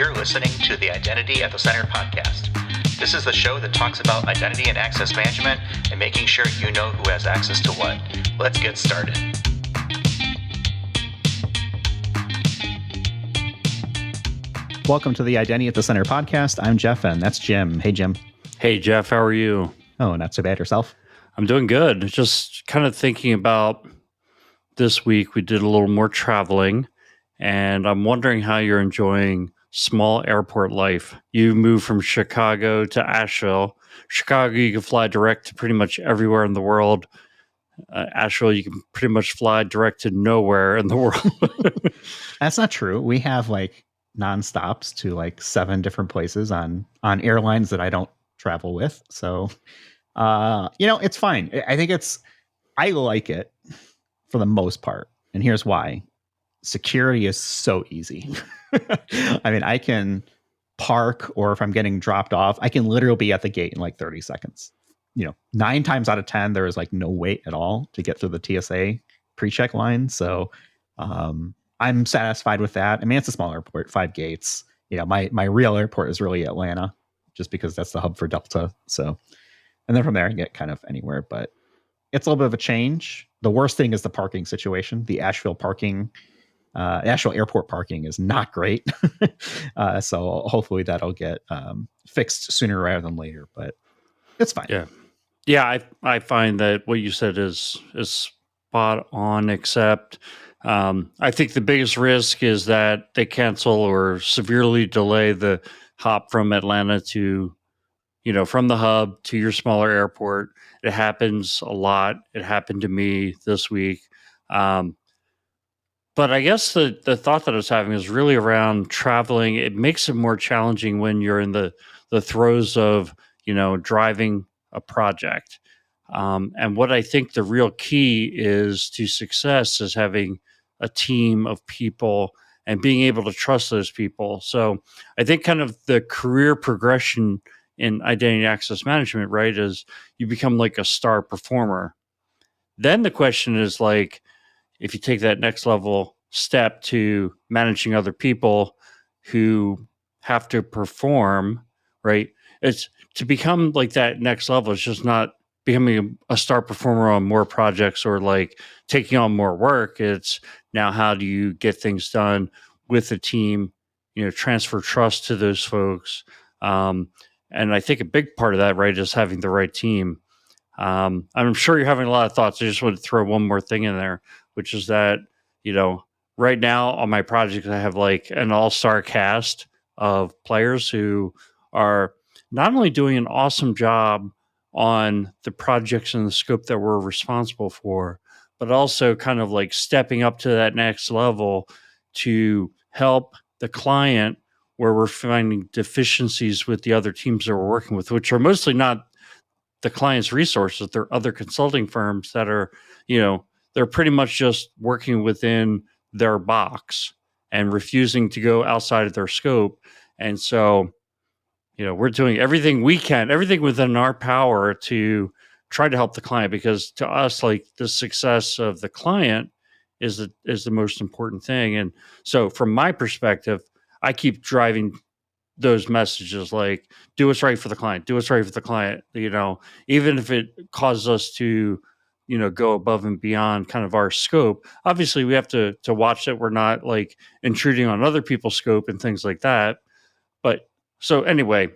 You're listening to the Identity at the Center podcast. This is the show that talks about identity and access management and making sure you know who has access to what. Let's get started. Welcome to the Identity at the Center podcast. I'm Jeff, and that's Jim. Hey, Jim. Hey, Jeff. How are you? Oh, not so bad. Yourself? I'm doing good. Just kind of thinking about this week. We did a little more traveling, and I'm wondering how you're enjoying small airport life. You moved from Chicago to Asheville. Chicago, you can fly direct to pretty much everywhere in the world. Asheville, you can pretty much fly direct to nowhere in the world. That's not true. We have like nonstops to like 7 different places on airlines that I don't travel with. So, it's fine. I like it for the most part. And here's why. Security is so easy. I mean, I can park, or if I'm getting dropped off, I can literally be at the gate in like 30 seconds. 9 times out of 10, there is like no wait at all to get through the TSA pre-check line. So I'm satisfied with that. I mean, it's a small airport, 5 gates. My real airport is really Atlanta, just because that's the hub for Delta. So, and then from there I get kind of anywhere, but it's a little bit of a change. The worst thing is the parking situation. The Asheville airport parking is not great. So hopefully that'll get fixed sooner rather than later, but it's fine. Yeah. I find that what you said is spot on, except I think the biggest risk is that they cancel or severely delay the hop from Atlanta to, from the hub to your smaller airport. It happens a lot. It happened to me this week. But I guess the thought that I was having is really around traveling. It makes it more challenging when you're in the throes of, driving a project. And what I think the real key is to success is having a team of people and being able to trust those people. So I think kind of the career progression in identity access management, right, is you become like a star performer. Then the question is like, if you take that next level step to managing other people who have to perform, right? It's to become like that next level. It's just not becoming a star performer on more projects or like taking on more work. It's now, how do you get things done with a team, transfer trust to those folks. And I think a big part of that, right, is having the right team. I'm sure you're having a lot of thoughts. I just want to throw one more thing in there, which is that, right now on my project, I have like an all-star cast of players who are not only doing an awesome job on the projects and the scope that we're responsible for, but also kind of like stepping up to that next level to help the client where we're finding deficiencies with the other teams that we're working with, which are mostly not the client's resources. They're other consulting firms that are, they're pretty much just working within their box and refusing to go outside of their scope. And so, we're doing everything we can, everything within our power to try to help the client, because to us, like, the success of the client is the most important thing. And so from my perspective, I keep driving those messages like, do what's right for the client, do what's right for the client, even if it causes us to, go above and beyond kind of our scope. Obviously we have to watch that we're not like intruding on other people's scope and things like that. But so anyway,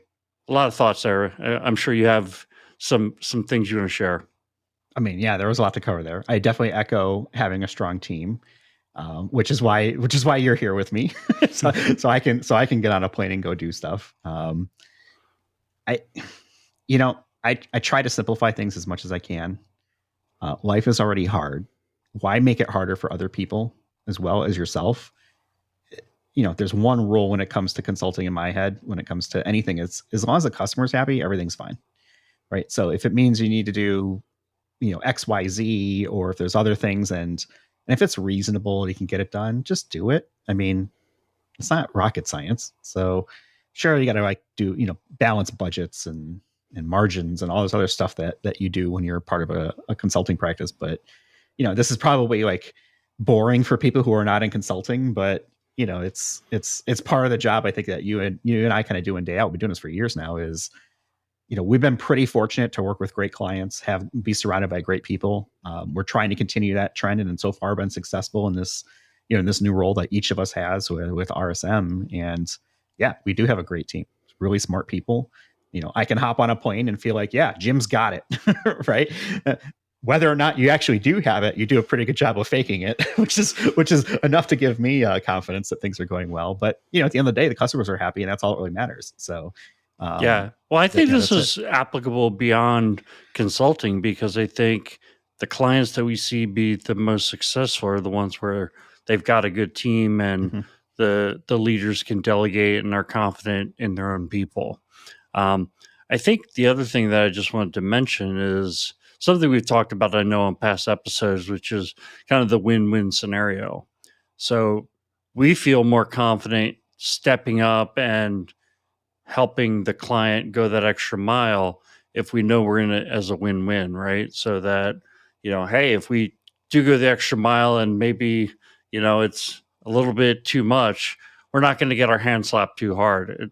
a lot of thoughts there. I'm sure you have some things you want to share. I mean, yeah, there was a lot to cover there. I definitely echo having a strong team. Which is why you're here with me, so I can get on a plane and go do stuff. I try to simplify things as much as I can. Life is already hard. Why make it harder for other people as well as yourself? There's one rule when it comes to consulting in my head. When it comes to anything, it's as long as the customer's happy, everything's fine, right? So if it means you need to do, X, Y, Z, or if there's other things and if it's reasonable, you can get it done, just do it. I mean, it's not rocket science. So sure, you got to like do, balance budgets and margins and all this other stuff that you do when you're part of a consulting practice. But, this is probably like boring for people who are not in consulting, but it's part of the job. I think that you and I kind of do in day out. We've been doing this for years now. Is we've been pretty fortunate to work with great clients, be surrounded by great people. We're trying to continue that trend, and so far been successful in this, in this new role that each of us has with RSM. And yeah, we do have a great team, really smart people. I can hop on a plane and feel like, yeah, Jim's got it, right? Whether or not you actually do have it, you do a pretty good job of faking it, which is enough to give me confidence that things are going well. But at the end of the day, the customers are happy, and that's all that really matters. So Yeah. Well, I think this that's is applicable beyond consulting, because I think the clients that we see be the most successful are the ones where they've got a good team, and Mhm. the leaders can delegate and are confident in their own people. I think the other thing that I just wanted to mention is something we've talked about, I know, in past episodes, which is kind of the win-win scenario. So we feel more confident stepping up and helping the client go that extra mile if we know we're in it as a win-win, right? So that, hey, if we do go the extra mile and maybe, it's a little bit too much, we're not going to get our hand slapped too hard.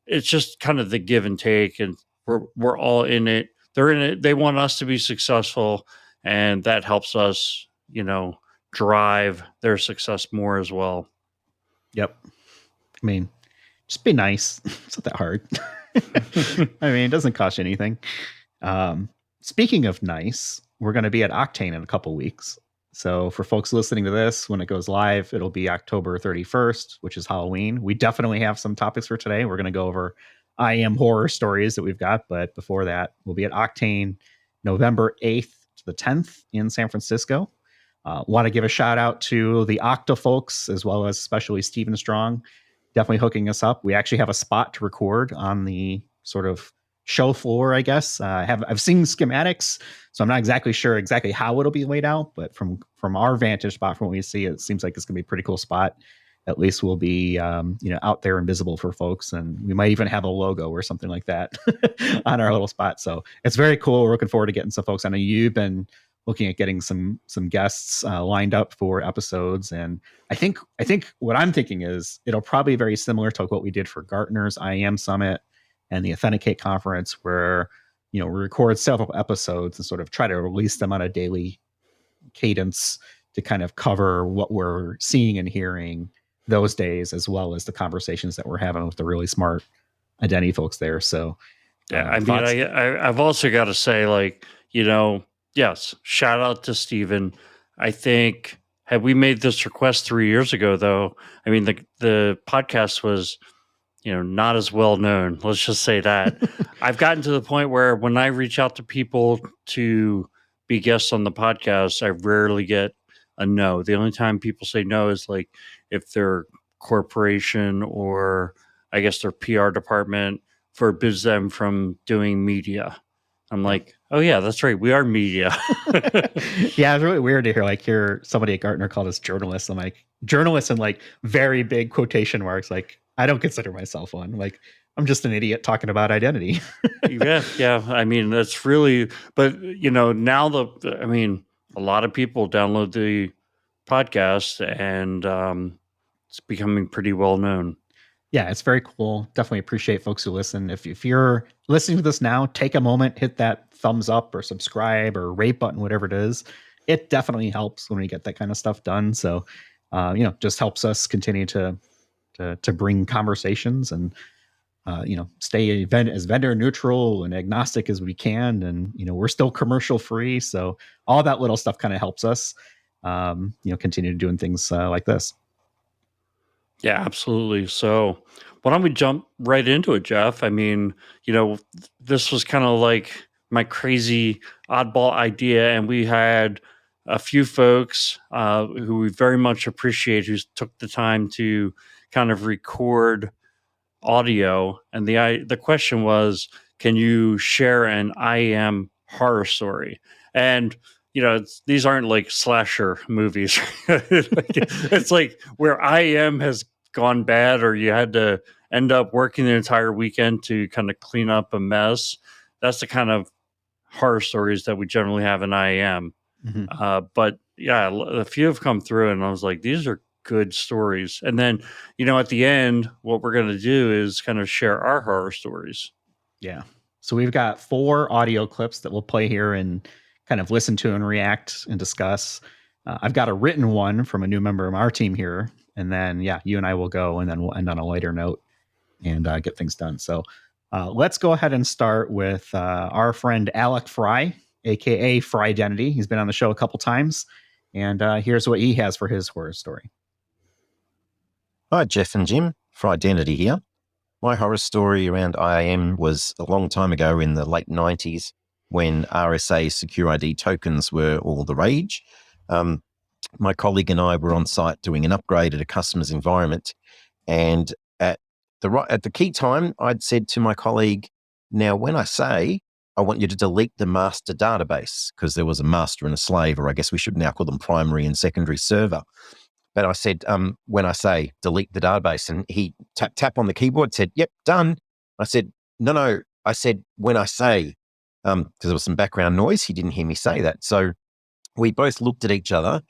It's just kind of the give and take, and we're all in it. They're in it. They want us to be successful, and that helps us, drive their success more as well. Yep. I mean, just be nice. It's not that hard. I mean, it doesn't cost you anything. Speaking of nice, we're going to be at Octane in a couple weeks. So for folks listening to this, when it goes live, it'll be October 31st, which is Halloween. We definitely have some topics for today. We're going to go over IAM horror stories that we've got. But before that, we'll be at Octane November 8th to the 10th in San Francisco. Want to give a shout out to the Octa folks, as well as especially Stephen Strong, definitely hooking us up. We actually have a spot to record on the sort of show floor, I guess. I've seen schematics, so I'm not exactly sure how it'll be laid out, but from our vantage spot, from what we see, it seems like it's gonna be a pretty cool spot. At least we'll be out there and visible for folks, and we might even have a logo or something like that on our little spot. So it's very cool. We're looking forward to getting some folks. I know you've been looking at getting some guests lined up for episodes, and I think what I'm thinking is it'll probably be very similar to what we did for Gartner's IAM Summit and the Authenticate conference, where we record several episodes and sort of try to release them on a daily cadence to kind of cover what we're seeing and hearing those days, as well as the conversations that we're having with the really smart identity folks there. So Yeah, I mean, thoughts? I've also got to say, like, yes, shout out to Steven. I think had we made this request 3 years ago, though, I mean, the podcast was, not as well known. Let's just say that. I've gotten to the point where when I reach out to people to be guests on the podcast, I rarely get a no. The only time people say no is like if their corporation, or I guess their PR department forbids them from doing media. I'm like, oh yeah, that's right. We are media. Yeah, it's really weird to hear somebody at Gartner called us journalists. I'm like, journalists in like very big quotation marks. Like, I don't consider myself one. Like, I'm just an idiot talking about identity. Yeah. I mean, that's really, but now I mean, a lot of people download the podcast, and it's becoming pretty well known. Yeah, it's very cool. Definitely appreciate folks who listen. If you're listening to this now, take a moment, hit that thumbs up or subscribe or rate button, whatever it is. It definitely helps when we get that kind of stuff done. So, just helps us continue to bring conversations and stay as vendor neutral and agnostic as we can. And we're still commercial free, so all that little stuff kind of helps us, continue doing things like this. Yeah, absolutely. So, why don't we jump right into it, Jeff? I mean, this was kind of like my crazy oddball idea, and we had a few folks who we very much appreciate who took the time to kind of record audio. And the question was, can you share an IAM horror story? And these aren't like slasher movies. It's like where IAM has gone bad, or you had to end up working the entire weekend to kind of clean up a mess. That's the kind of horror stories that we generally have in IAM. Mhm. But yeah, a few have come through, and I was like, these are good stories. And then, at the end, what we're going to do is kind of share our horror stories. Yeah. So we've got 4 audio clips that we'll play here and kind of listen to and react and discuss. I've got a written one from a new member of our team here. And then, yeah, you and I will go, and then we'll end on a lighter note and get things done. So let's go ahead and start with our friend Alec Fry, aka Fry Identity. He's been on the show a couple times, and here's what he has for his horror story. Hi, Jeff and Jim. For Identity here. My horror story around IAM was a long time ago in the late 90s when RSA Secure ID tokens were all the rage. My colleague and I were on site doing an upgrade at a customer's environment, and at the key time, I'd said to my colleague, "Now, when I say I want you to delete the master database," because there was a master and a slave, or I guess we should now call them primary and secondary server. But I said, when I say delete the database, and he tap on the keyboard, said, "Yep, done." I said, no. I said, when I say, because there was some background noise, he didn't hear me say that. So we both looked at each other,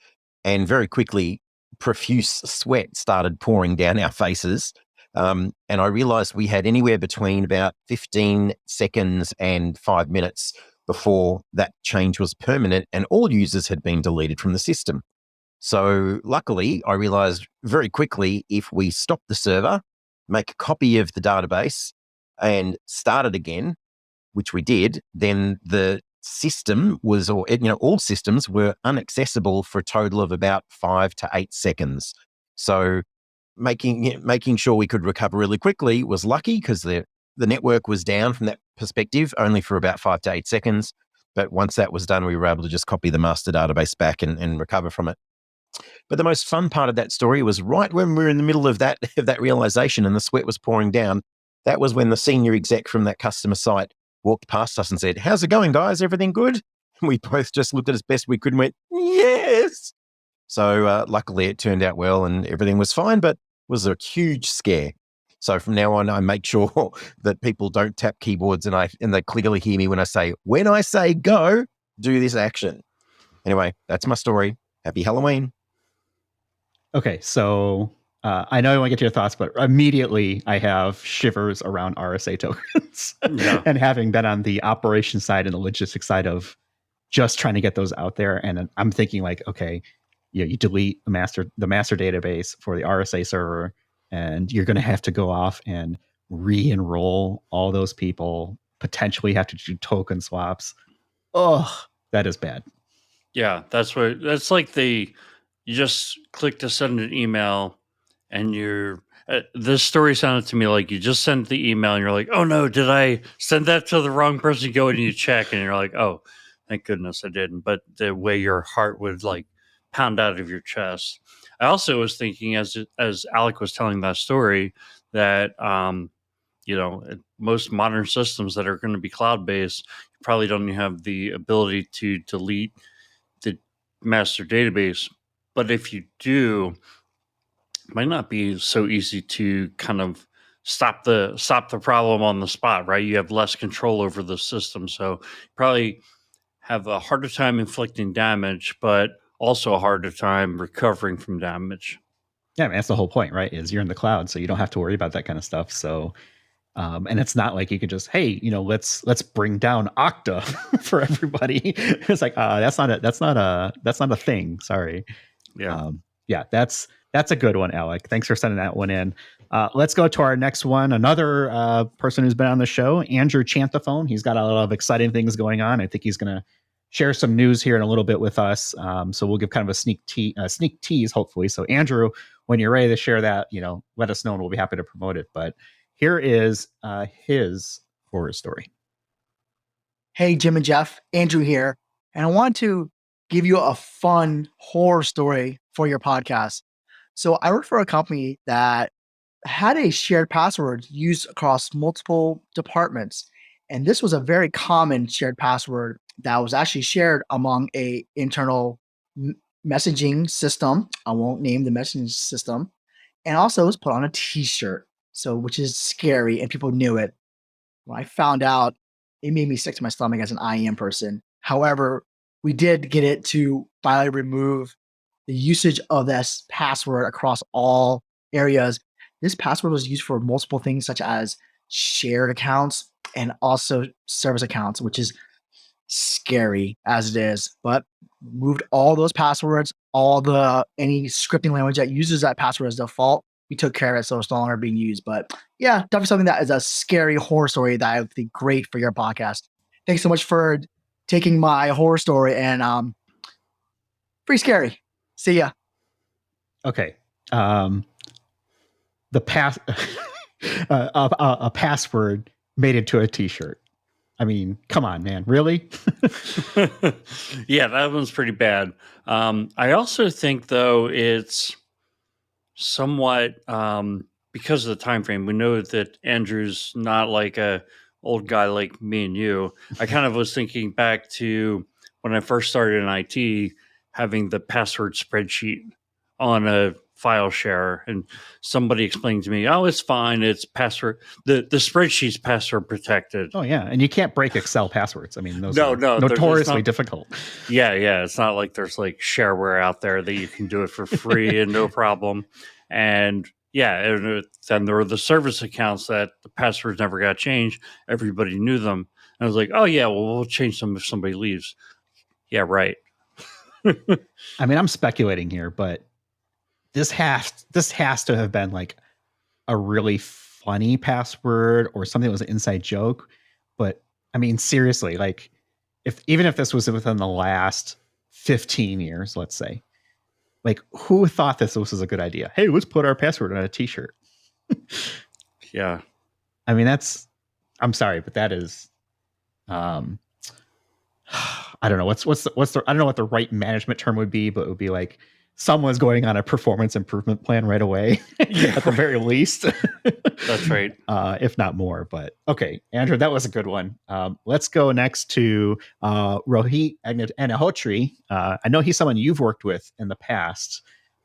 and very quickly, profuse sweat started pouring down our faces. And I realized we had anywhere between about 15 seconds and 5 minutes before that change was permanent, and all users had been deleted from the system. So luckily, I realized very quickly, if we stop the server, make a copy of the database and start it again, which we did, then the system was, all systems were inaccessible for a total of about 5 to 8 seconds. So making sure we could recover really quickly was lucky, because the network was down from that perspective only for about 5 to 8 seconds. But once that was done, we were able to just copy the master database back and recover from it. But the most fun part of that story was right when we were in the middle of that realization and the sweat was pouring down. That was when the senior exec from that customer site walked past us and said, "How's it going, guys? Everything good?" And we both just looked at as best we could and went, "Yes." So luckily it turned out well and everything was fine, but it was a huge scare. So from now on, I make sure that people don't tap keyboards and they clearly hear me when I say go, do this action. Anyway, that's my story. Happy Halloween. Okay, so I know I want to get to your thoughts, but immediately I have shivers around RSA tokens. Yeah. And having been on the operations side and the logistics side of just trying to get those out there, and I'm thinking like, okay, you delete the master database for the RSA server, and you're going to have to go off and re-enroll all those people, potentially have to do token swaps. Oh, that is bad. Yeah, that's like you just click to send an email, and this story sounded to me like you just sent the email and you're like, "Oh no, did I send that to the wrong person?" You go and you check and you're like, "Oh, thank goodness I didn't." But the way your heart would like pound out of your chest. I also was thinking as Alec was telling that story that most modern systems that are going to be cloud based, you probably don't even have the ability to delete the master database. But if you do, it might not be so easy to kind of stop the problem on the spot, right? You have less control over the system, so you probably have a harder time inflicting damage, but also a harder time recovering from damage. Yeah, I mean, that's the whole point, right? Is you're in the cloud, so you don't have to worry about that kind of stuff. So and it's not like you could just, hey, let's bring down Okta for everybody. It's like, that's not a thing. Sorry. Yeah. Yeah, that's a good one, Alec. Thanks for sending that one in. Let's go to our next one. Another person who's been on the show, Andrew Chantaphone. He's got a lot of exciting things going on. I think he's going to share some news here in a little bit with us. So we'll give kind of a sneak tease, hopefully. So Andrew, when you're ready to share that, let us know and we'll be happy to promote it. But here is his horror story. Hey, Jim and Jeff, Andrew here. And I want to give you a fun horror story for your podcast. So I work for a company that had a shared password used across multiple departments. And this was a very common shared password that was actually shared among a internal messaging system. I won't name the messaging system. And also it was put on a t-shirt. So which is scary and people knew it. When I found out, it made me sick to my stomach as an IAM person. However, we did get it to finally remove the usage of this password across all areas. This password was used for multiple things such as shared accounts and also service accounts, which is scary as it is. But moved all those passwords, any scripting language that uses that password as default, we took care of it so it's no longer being used. But yeah, definitely something that is a scary horror story that I would think great for your podcast. Thanks so much for taking my horror story and pretty scary. See ya. Okay. The pass a password made into a t-shirt. I mean, come on, man. Really? Yeah, that one's pretty bad. I also think, though, it's somewhat because of the time frame. We know that Andrew's not like a old guy like me and you. I kind of was thinking back to when I first started in IT, having the password spreadsheet on a file share, and somebody explained to me, "Oh, it's fine. It's password. The spreadsheet's password protected." Oh yeah, and you can't break Excel passwords. I mean, those No, are no, there's notoriously not. difficult. Yeah, yeah. It's not like there's like shareware out there that you can do it for free and no problem. And yeah, then there were the service accounts that the passwords never got changed. Everybody knew them. And I was like, oh yeah, well we'll change them if somebody leaves. Yeah, right. I mean, I'm speculating here, but this has to have been like a really funny password or something that was an inside joke. But I mean, seriously, like even if this was within the last 15 years, let's say, like who thought this was a good idea? Hey, let's put our password on a t-shirt. Yeah. I mean, I'm sorry, but that is I don't know what's the I don't know what the right management term would be, but it would be like someone's going on a performance improvement plan right away, Yeah. at the very least. That's right. If not more. But okay, Andrew, that was a good one. Let's go next to Rohit Agnihotri. I know he's someone you've worked with in the past,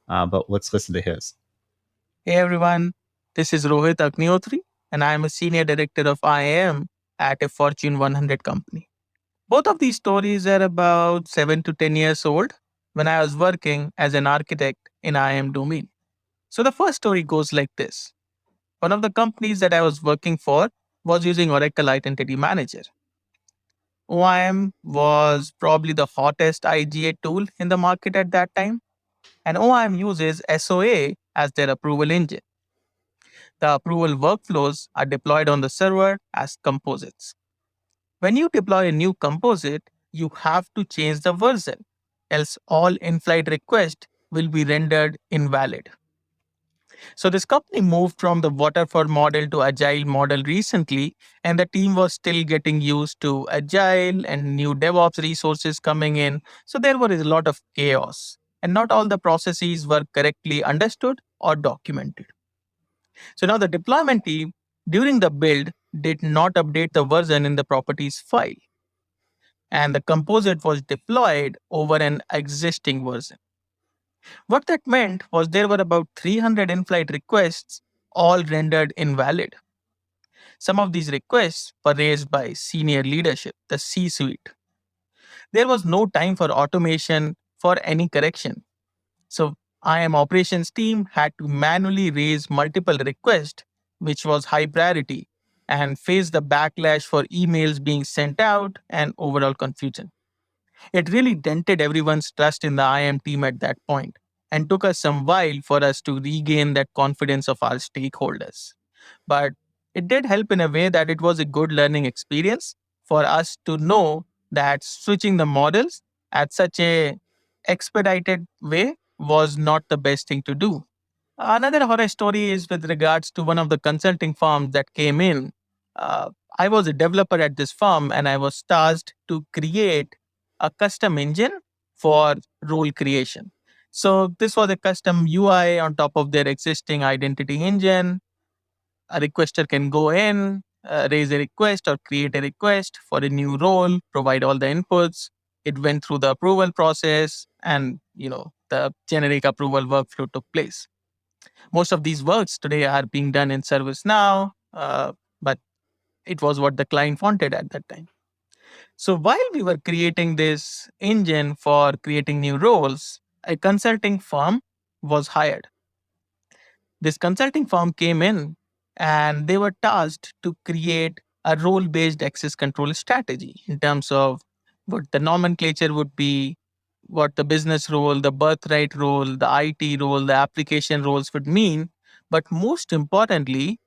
but let's listen to his. Hey everyone, this is Rohit Agnihotri, and I am a senior director of IAM at a Fortune 100 company. Both of these stories are about 7 to 10 years old when I was working as an architect in IAM domain. So the first story goes like this. One of the companies that I was working for was using Oracle Identity Manager. OIM was probably the hottest IGA tool in the market at that time, and OIM uses SOA as their approval engine. The approval workflows are deployed on the server as composites. When you deploy a new composite, you have to change the version, else all in-flight requests will be rendered invalid. So this company moved from the waterfall model to agile model recently, and the team was still getting used to agile and new DevOps resources coming in. So there was a lot of chaos, and not all the processes were correctly understood or documented. So now the deployment team during the build did not update the version in the properties file, and the composite was deployed over an existing version. What that meant was there were about 300 in-flight requests, all rendered invalid. Some of these requests were raised by senior leadership, the C-suite. There was no time for automation for any correction. So IAM operations team had to manually raise multiple requests, which was high priority, and face the backlash for emails being sent out and overall confusion. It really dented everyone's trust in the IAM team at that point and took us some while for us to regain that confidence of our stakeholders. But it did help in a way that it was a good learning experience for us to know that switching the models at such a expedited way was not the best thing to do. Another horror story is with regards to one of the consulting firms that came in. I was a developer at this firm and I was tasked to create a custom engine for role creation. So this was a custom UI on top of their existing identity engine. A requester can go in, raise a request or create a request for a new role, provide all the inputs. It went through the approval process, and the generic approval workflow took place. Most of these works today are being done in ServiceNow, but it was what the client wanted at that time. So while we were creating this engine for creating new roles, a consulting firm was hired. This consulting firm came in and they were tasked to create a role based access control strategy in terms of what the nomenclature would be, what the business role, the birthright role, the IT role, the application roles would mean. But most importantly,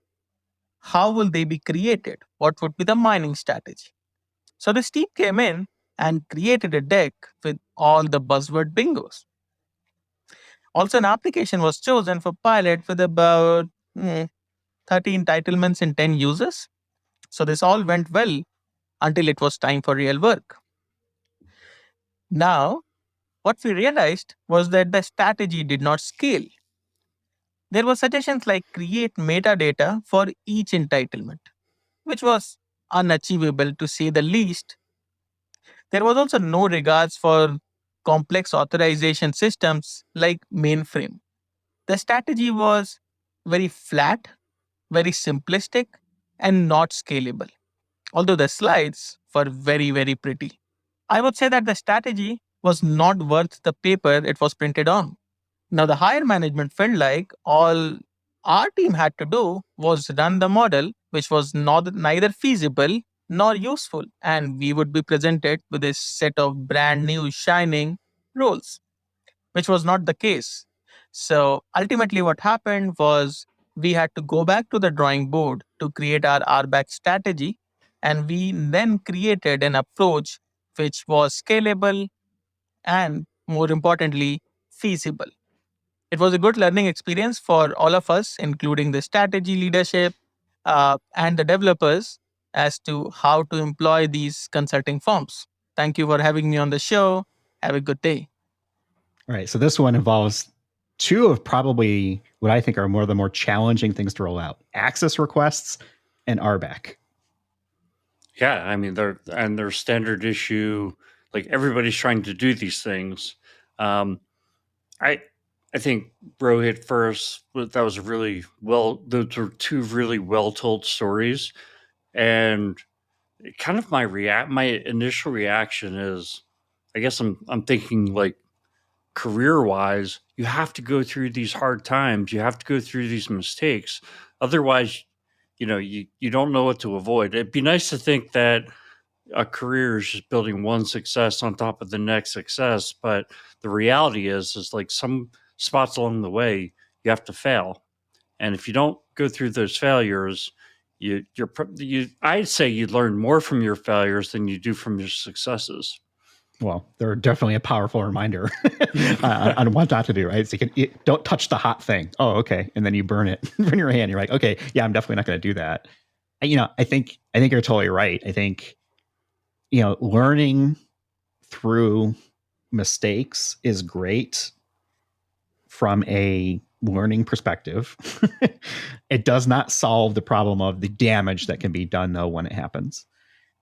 how will they be created? What would be the mining strategy? So this team came in and created a deck with all the buzzword bingos. Also, an application was chosen for pilot with about 30 entitlements and 10 users. So this all went well until it was time for real work. Now, what we realized was that the strategy did not scale. There were suggestions like create metadata for each entitlement, which was unachievable to say the least. There was also no regards for complex authorization systems like mainframe. The strategy was very flat, very simplistic, and not scalable, although the slides were very, very pretty. I would say that the strategy was not worth the paper it was printed on. Now, the higher management felt like all our team had to do was run the model, which was neither feasible nor useful, and we would be presented with a set of brand new shining roles, which was not the case. So ultimately, what happened was we had to go back to the drawing board to create our RBAC strategy, and we then created an approach which was scalable and, more importantly, feasible. It was a good learning experience for all of us, including the strategy leadership and the developers, as to how to employ these consulting firms. Thank you for having me on the show. Have a good day. All right. So this one involves two of probably what I think are more of the more challenging things to roll out: access requests and RBAC. Yeah, I mean they're standard issue. Like everybody's trying to do these things. Um, I I think Rohit first. That was really well. Those were two really well told stories, and kind of my initial reaction is, I guess I'm thinking like career wise, you have to go through these hard times. You have to go through these mistakes. Otherwise, you don't know what to avoid. It'd be nice to think that a career is just building one success on top of the next success, but the reality is like some spots along the way you have to fail, and if you don't go through those failures, I'd say you learn more from your failures than you do from your successes. Well, they're definitely a powerful reminder on what not to do, right? So don't touch the hot thing. Oh, okay. And then you burn it in your hand. You're like, okay, yeah, I'm definitely not going to do that. And, I think you're totally right. I think, learning through mistakes is great from a learning perspective. It does not solve the problem of the damage that can be done though when it happens.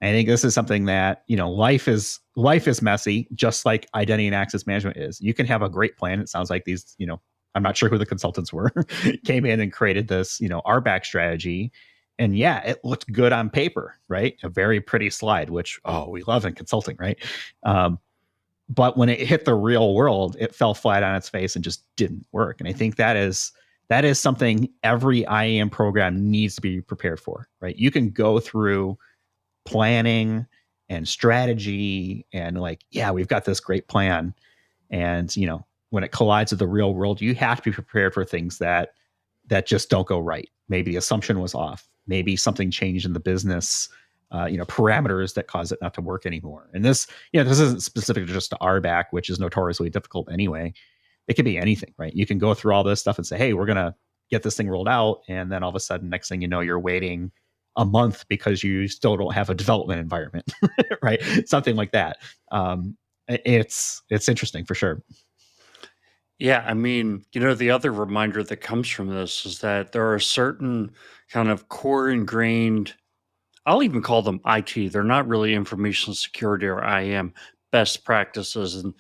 I think this is something that, life is messy, just like identity and access management is. You can have a great plan. It sounds like these, I'm not sure who the consultants were, came in and created this, RBAC strategy. And yeah, it looked good on paper, right? A very pretty slide, which, we love in consulting, right? But when it hit the real world, it fell flat on its face and just didn't work. And I think that is something every IAM program needs to be prepared for, right? You can go through planning and strategy and like, yeah, we've got this great plan. And, when it collides with the real world, you have to be prepared for things that just don't go right. Maybe the assumption was off. Maybe something changed in the business, parameters that cause it not to work anymore. And this isn't specific to just to RBAC, which is notoriously difficult anyway. It could be anything, right? You can go through all this stuff and say, hey, we're going to get this thing rolled out. And then all of a sudden, next thing you know, you're waiting a month because you still don't have a development environment, right? Something like that. It's interesting for sure. Yeah, I mean, the other reminder that comes from this is that there are certain kind of core ingrained, I'll even call them IT. They're not really information security or IAM best practices. And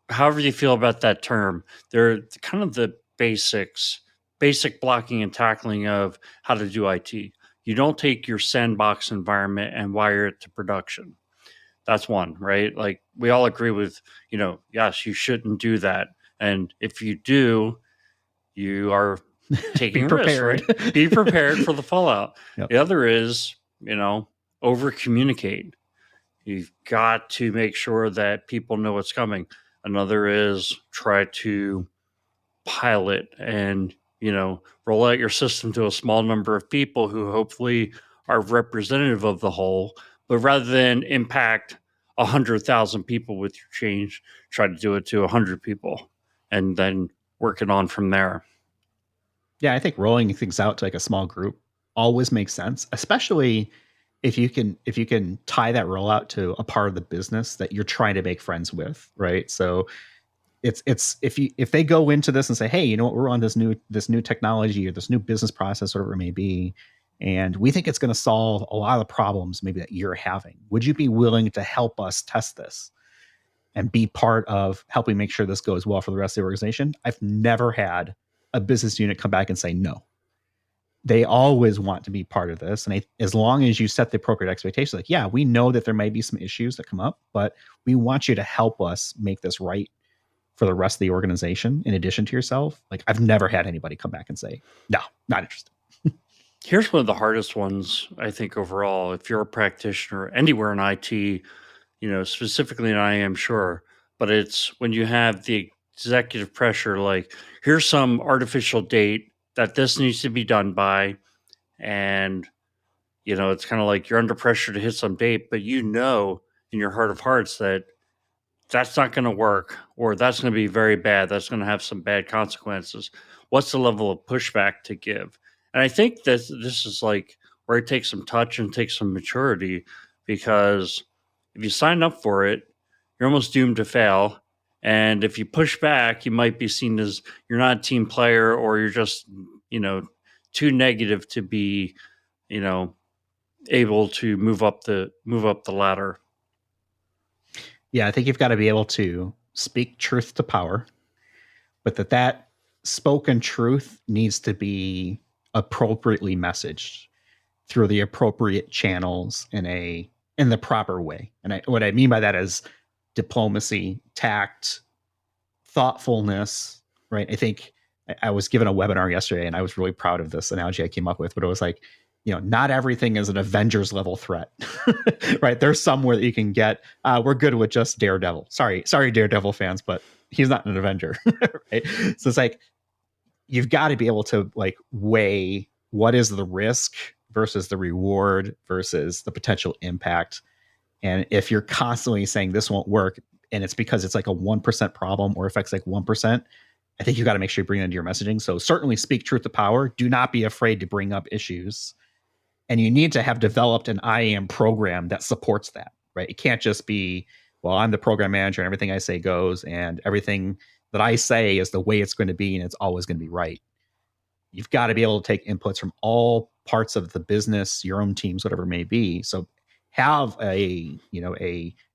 however you feel about that term, they're kind of the basic blocking and tackling of how to do IT. You don't take your sandbox environment and wire it to production. That's one, right? Like we all agree with, yes, you shouldn't do that. And if you do, you are taking Be a risk, prepared. right? Be prepared for the fallout. Yep. The other is, over communicate. You've got to make sure that people know what's coming. Another is try to pilot and, roll out your system to a small number of people who hopefully are representative of the whole, but rather than impact 100,000 people with your change, try to do it to 100 people and then work it on from there. Yeah, I think rolling things out to like a small group always makes sense, especially if you can tie that rollout to a part of the business that you're trying to make friends with, right? So it's if they go into this and say, hey, you know what, we're on this new technology or this new business process, whatever it may be, and we think it's going to solve a lot of the problems maybe that you're having. Would you be willing to help us test this and be part of helping make sure this goes well for the rest of the organization? I've never had a business unit come back and say no. They always want to be part of this. And as long as you set the appropriate expectations, like, yeah, we know that there may be some issues that come up, but we want you to help us make this right for the rest of the organization in addition to yourself. Like, I've never had anybody come back and say, no, not interested. Here's one of the hardest ones, I think, overall. If you're a practitioner anywhere in IT, specifically in IAM, sure, but it's when you have the executive pressure, like, here's some artificial date that this needs to be done by. And, it's kind of like you're under pressure to hit some date, but in your heart of hearts that that's not going to work, or that's going to be very bad. That's going to have some bad consequences. What's the level of pushback to give? And I think that this is like where it takes some touch and takes some maturity, because if you sign up for it, you're almost doomed to fail. And if you push back, you might be seen as you're not a team player, or you're just, too negative to be, able to move up the ladder. Yeah, I think you've got to be able to speak truth to power, but that spoken truth needs to be appropriately messaged through the appropriate channels in the proper way. And what I mean by that is diplomacy, tact, thoughtfulness, right? I think I was given a webinar yesterday and I was really proud of this analogy I came up with, but it was like, not everything is an Avengers level threat, right? There's somewhere that you can get, we're good with just Daredevil. Sorry, Daredevil fans, but he's not an Avenger, right? So it's like, you've got to be able to like weigh what is the risk versus the reward versus the potential impact. And if you're constantly saying this won't work, and it's because it's like a 1% problem or affects like 1%, I think you got to make sure you bring it into your messaging. So certainly speak truth to power. Do not be afraid to bring up issues. And you need to have developed an IAM program that supports that, right? It can't just be, well, I'm the program manager and everything I say goes, and everything that I say is the way it's going to be, and it's always going to be right. You've got to be able to take inputs from all parts of the business, your own teams, whatever it may be. So have an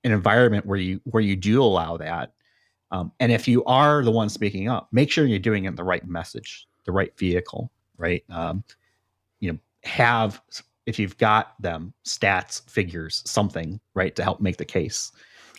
environment where you do allow that. And if you are the one speaking up, make sure you're doing it in the right message, the right vehicle, right? Have, if you've got them, stats, figures, something, right, to help make the case.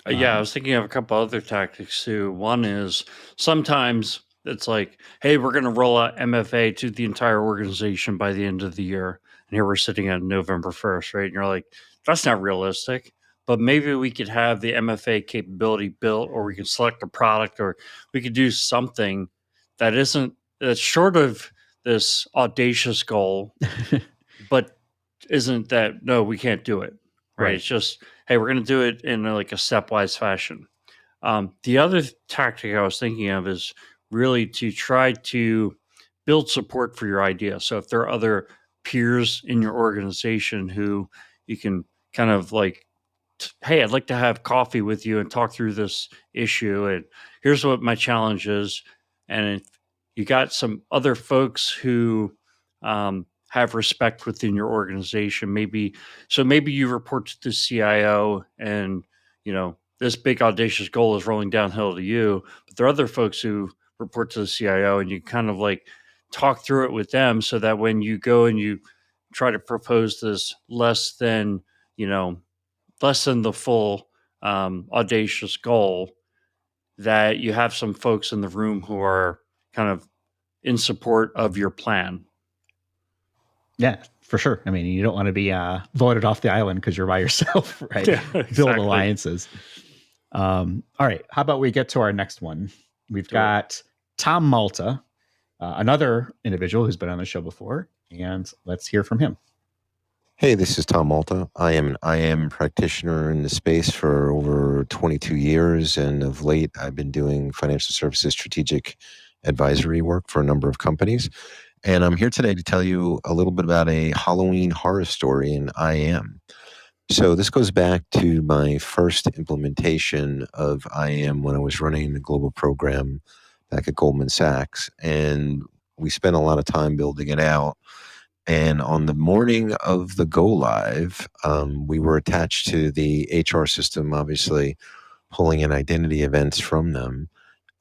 Yeah, I was thinking of a couple other tactics too. One is sometimes it's like, hey, we're going to roll out MFA to the entire organization by the end of the year. And here we're sitting on November 1st, right? And you're like, that's not realistic. But maybe we could have the MFA capability built, or we could select a product, or we could do something that's short of this audacious goal, but isn't that, no, we can't do it. Right. It's just, hey, we're going to do it in like a stepwise fashion. The other tactic I was thinking of is really to try to build support for your idea. So if there are other peers in your organization who you can kind of like, hey, I'd like to have coffee with you and talk through this issue. And here's what my challenge is. And if you got some other folks who have respect within your organization, maybe you report to the CIO, and this big audacious goal is rolling downhill to you, but there are other folks who report to the CIO, and you kind of like talk through it with them, so that when you go and you try to propose this less than the full audacious goal, that you have some folks in the room who are kind of in support of your plan. Yeah, for sure. I mean, you don't want to be voted off the island because you're by yourself, right? Yeah, exactly. Build alliances. All right. How about we get to our next one? We've got Tom Malta, another individual who's been on the show before, and let's hear from him. Hey, this is Tom Malta. I am an IAM practitioner in the space for over 22 years, and of late, I've been doing financial services strategic advisory work for a number of companies. And I'm here today to tell you a little bit about a Halloween horror story in IAM. So this goes back to my first implementation of IAM when I was running the global program back at Goldman Sachs, and we spent a lot of time building it out. And on the morning of the go live, we were attached to the HR system, obviously pulling in identity events from them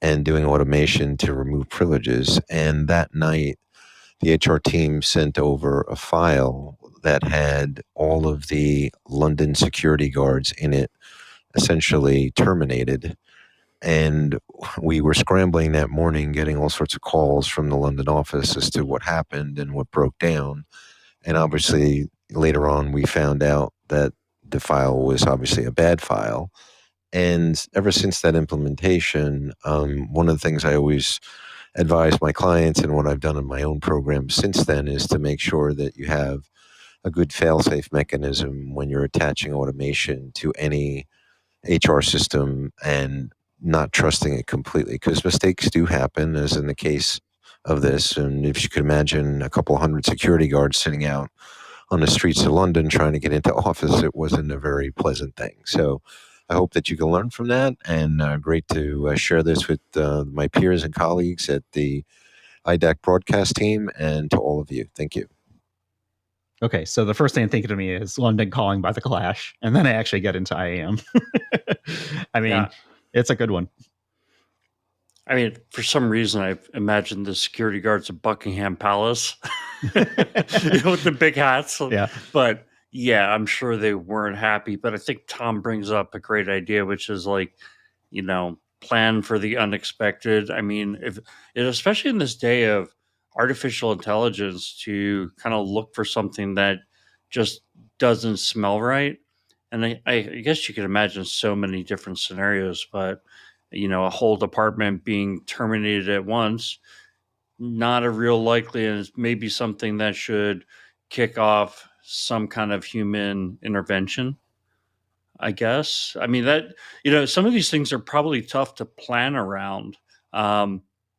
and doing automation to remove privileges. And that night, the HR team sent over a file that had all of the London security guards in it essentially terminated. And we were scrambling that morning, getting all sorts of calls from the London office as to what happened and what broke down. And obviously, later on, we found out that the file was obviously a bad file. And ever since that implementation, one of the things I always advise my clients and what I've done in my own program since then is to make sure that you have a good fail-safe mechanism when you're attaching automation to any HR system and not trusting it completely, because mistakes do happen, as in the case of this. And if you could imagine a couple hundred security guards sitting out on the streets of London trying to get into office, it wasn't a very pleasant thing. So I hope that you can learn from that, and great to share this with my peers and colleagues at the IDAC broadcast team and to all of you. Thank you. Okay, so the first thing thinking to me is London Calling by the Clash, and then I actually get into IAM. I mean, it's a good one. I mean, for some reason, I've imagined the security guards of Buckingham Palace with the big hats. Yeah. But yeah, I'm sure they weren't happy. But I think Tom brings up a great idea, which is like, plan for the unexpected. I mean, especially in this day of artificial intelligence, to kind of look for something that just doesn't smell right. And I guess you could imagine so many different scenarios, but a whole department being terminated at once, not a real likely, and it's maybe something that should kick off some kind of human intervention, I guess. I mean, that, some of these things are probably tough to plan around.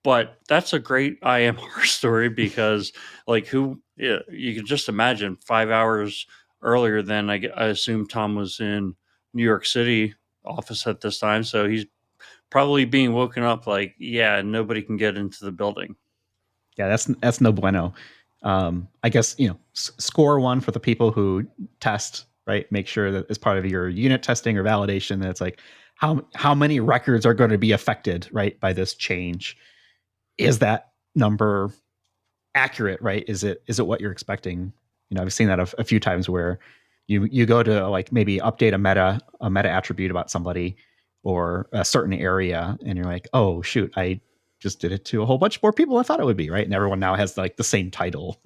But that's a great IAM horror story because, you can just imagine 5 hours earlier than I assume Tom was in New York City office at this time. So he's probably being woken up like, yeah, nobody can get into the building. Yeah, that's no bueno. I guess, score one for the people who test, right? Make sure that as part of your unit testing or validation, that it's like how many records are going to be affected, right, by this change. Is that number accurate, right? Is it what you're expecting? I've seen that a few times where you go to like maybe update a meta attribute about somebody or a certain area, and you're like, oh shoot, I just did it to a whole bunch more people I thought it would be, right? And everyone now has like the same title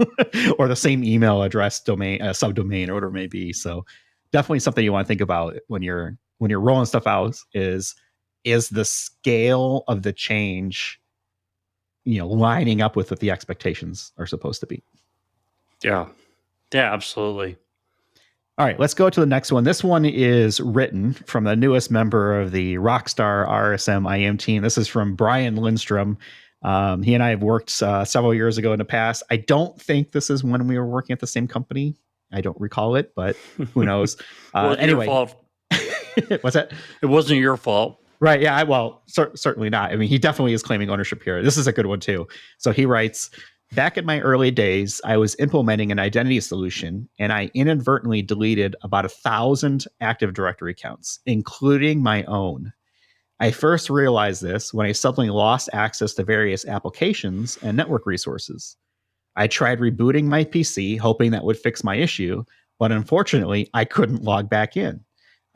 or the same email address, domain, subdomain, or whatever it may be. So definitely something you want to think about when you're rolling stuff out is the scale of the change lining up with what the expectations are supposed to be. Yeah, absolutely. All right, let's go to the next one. This one is written from the newest member of the Rockstar RSM IAM team. This is from Brian Lindstrom. He and I have worked several years ago in the past. I don't think this is when we were working at the same company. I don't recall it, but who knows? Anyway, your fault. What's that? It wasn't your fault. Right. Yeah. Certainly not. I mean, he definitely is claiming ownership here. This is a good one, too. So he writes, back in my early days, I was implementing an identity solution, and I inadvertently deleted about 1,000 Active Directory accounts, including my own. I first realized this when I suddenly lost access to various applications and network resources. I tried rebooting my PC, hoping that would fix my issue, but unfortunately, I couldn't log back in.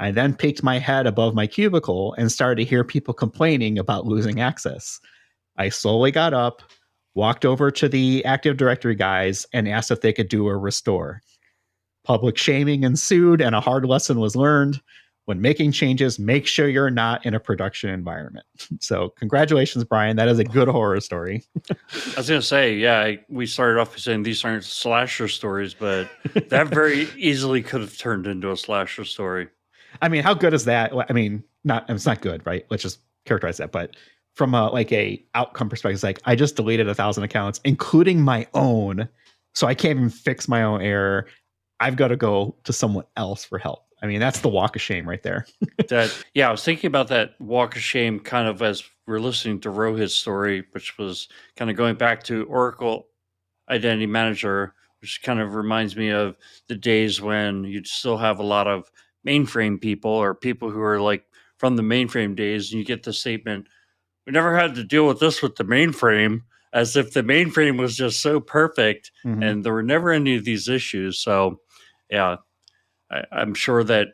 I then peeked my head above my cubicle and started to hear people complaining about losing access. I slowly got up, walked over to the Active Directory guys, and asked if they could do a restore. Public shaming ensued, and a hard lesson was learned. When making changes, make sure you're not in a production environment. So, congratulations, Brian. That is a good horror story. I was going to say, yeah, we started off by saying these aren't slasher stories, but that very easily could have turned into a slasher story. I mean, how good is that? I mean, it's not good, right? Let's just characterize that. But from a outcome perspective, it's like I just deleted 1,000 accounts, including my own. So I can't even fix my own error. I've got to go to someone else for help. I mean, that's the walk of shame right there. I was thinking about that walk of shame kind of as we're listening to Rohit's story, which was kind of going back to Oracle Identity Manager, which kind of reminds me of the days when you'd still have a lot of mainframe people or people who are like from the mainframe days, and you get the statement, we never had to deal with this with the mainframe, as if the mainframe was just so perfect and there were never any of these issues. So, yeah, I'm sure that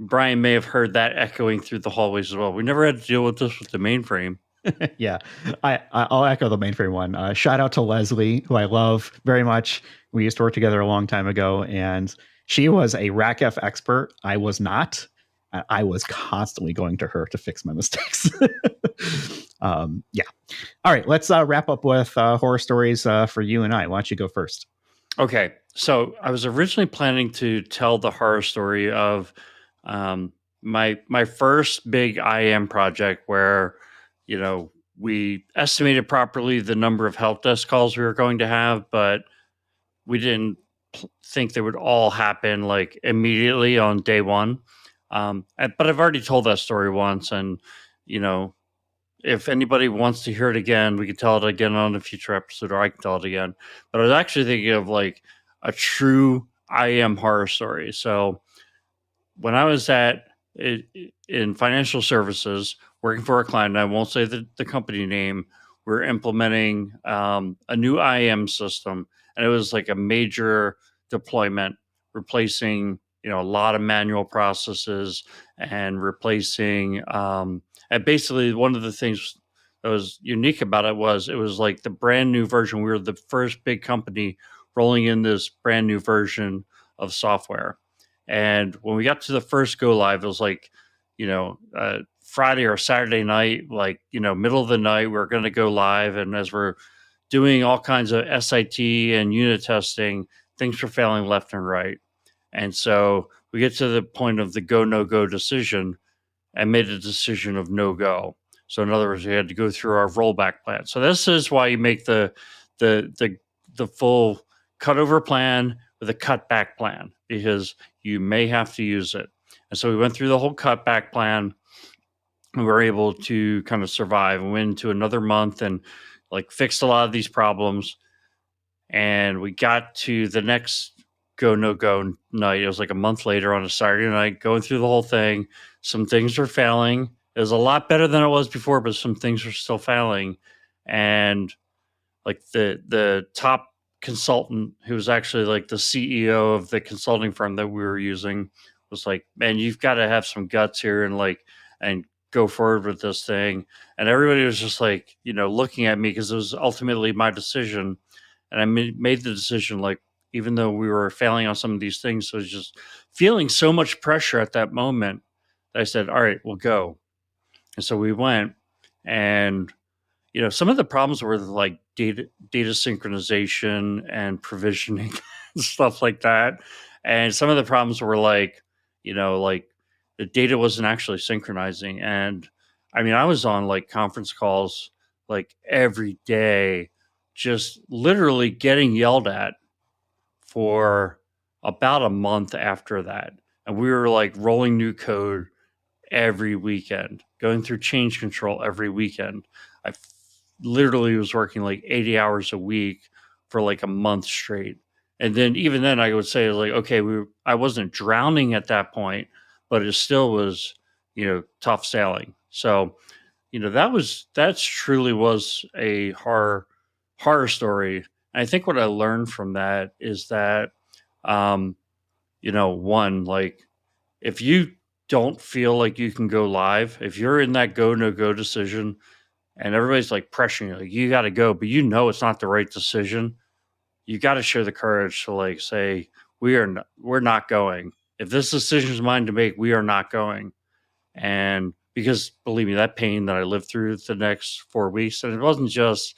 Brian may have heard that echoing through the hallways as well. We never had to deal with this with the mainframe. Yeah, I'll echo the mainframe one. Shout out to Leslie, who I love very much. We used to work together a long time ago, and she was a RACF expert. I was not. I was constantly going to her to fix my mistakes. Yeah. All right, let's wrap up with horror stories for you and I. Why don't you go first? Okay, so I was originally planning to tell the horror story of my first big IAM project where, we estimated properly the number of help desk calls we were going to have, but we didn't think they would all happen like immediately on day one. But I've already told that story once, and if anybody wants to hear it again, we can tell it again on a future episode, or I can tell it again. But I was actually thinking of like a true IAM horror story. So when I was in financial services, working for a client, and I won't say the company name, we're implementing a new IAM system, and it was like a major deployment, replacing a lot of manual processes and replacing. And basically, one of the things that was unique about it was like the brand new version. We were the first big company rolling in this brand new version of software. And when we got to the first go live, it was like, Friday or Saturday night, like, middle of the night, we're going to go live. And as we're doing all kinds of SIT and unit testing, things were failing left and right. And so we get to the point of the go, no go decision and made a decision of no go. So in other words, we had to go through our rollback plan. So this is why you make the full cutover plan with a cutback plan, because you may have to use it. And so we went through the whole cutback plan, and we were able to kind of survive and went into another month and like fixed a lot of these problems. And we got to the next go no go night. It was like a month later on a Saturday night, going through the whole thing. Some things were failing. It was a lot better than it was before, but some things were still failing. And like the top consultant, who was actually like the CEO of the consulting firm that we were using, was like, man, you've got to have some guts here and go forward with this thing. And everybody was just like, looking at me, because it was ultimately my decision. And I made the decision, like, even though we were failing on some of these things, so I was just feeling so much pressure at that moment that I said, all right, we'll go. And so we went, and some of the problems were like data synchronization and provisioning, stuff like that. And some of the problems were like, like the data wasn't actually synchronizing. And I mean, I was on like conference calls like every day, just literally getting yelled at for about a month after that. And we were like rolling new code every weekend, going through change control every weekend. I literally was working like 80 hours a week for like a month straight. And then even then I would say like, okay, I wasn't drowning at that point, but it still was, tough sailing. So, that truly was a horror story. And I think what I learned from that is that, one, like if you don't feel like you can go live, if you're in that go no go decision and everybody's like pressuring you, like you got to go, but you know it's not the right decision, you got to show the courage to like say we're not going. If this decision is mine to make, we are not going. And because believe me, that pain that I lived through the next 4 weeks, and it wasn't just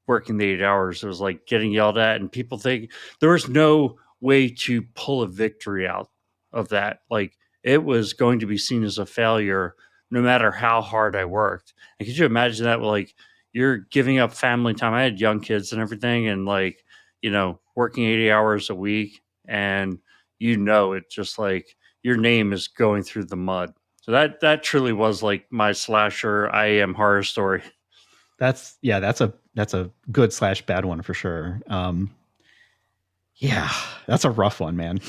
working the 8 hours, it was like getting yelled at, and people think there was no way to pull a victory out of that. Like it was going to be seen as a failure no matter how hard I worked. And could you imagine that? Like you're giving up family time. I had young kids and everything, and like, working 80 hours a week, and it just like your name is going through the mud. So that truly was like my slasher IAM horror story. That's a good / bad one for sure. Yeah, that's a rough one, man.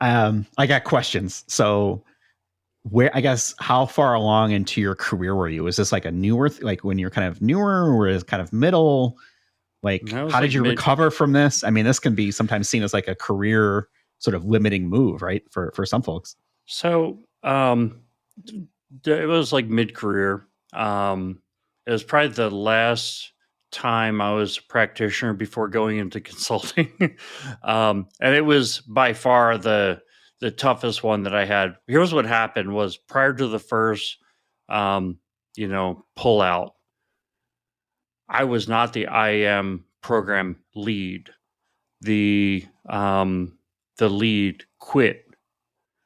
I got questions. So how far along into your career were you? Was this like a newer, like when you're kind of newer, or is kind of middle? Like, how did you recover from this? I mean, this can be sometimes seen as like a career sort of limiting move, right? For some folks. So, it was like mid-career. It was probably the last time I was a practitioner before going into consulting. And it was by far the toughest one that I had. Here's what happened was prior to the first, pull out, I was not the IAM program lead. The lead quit.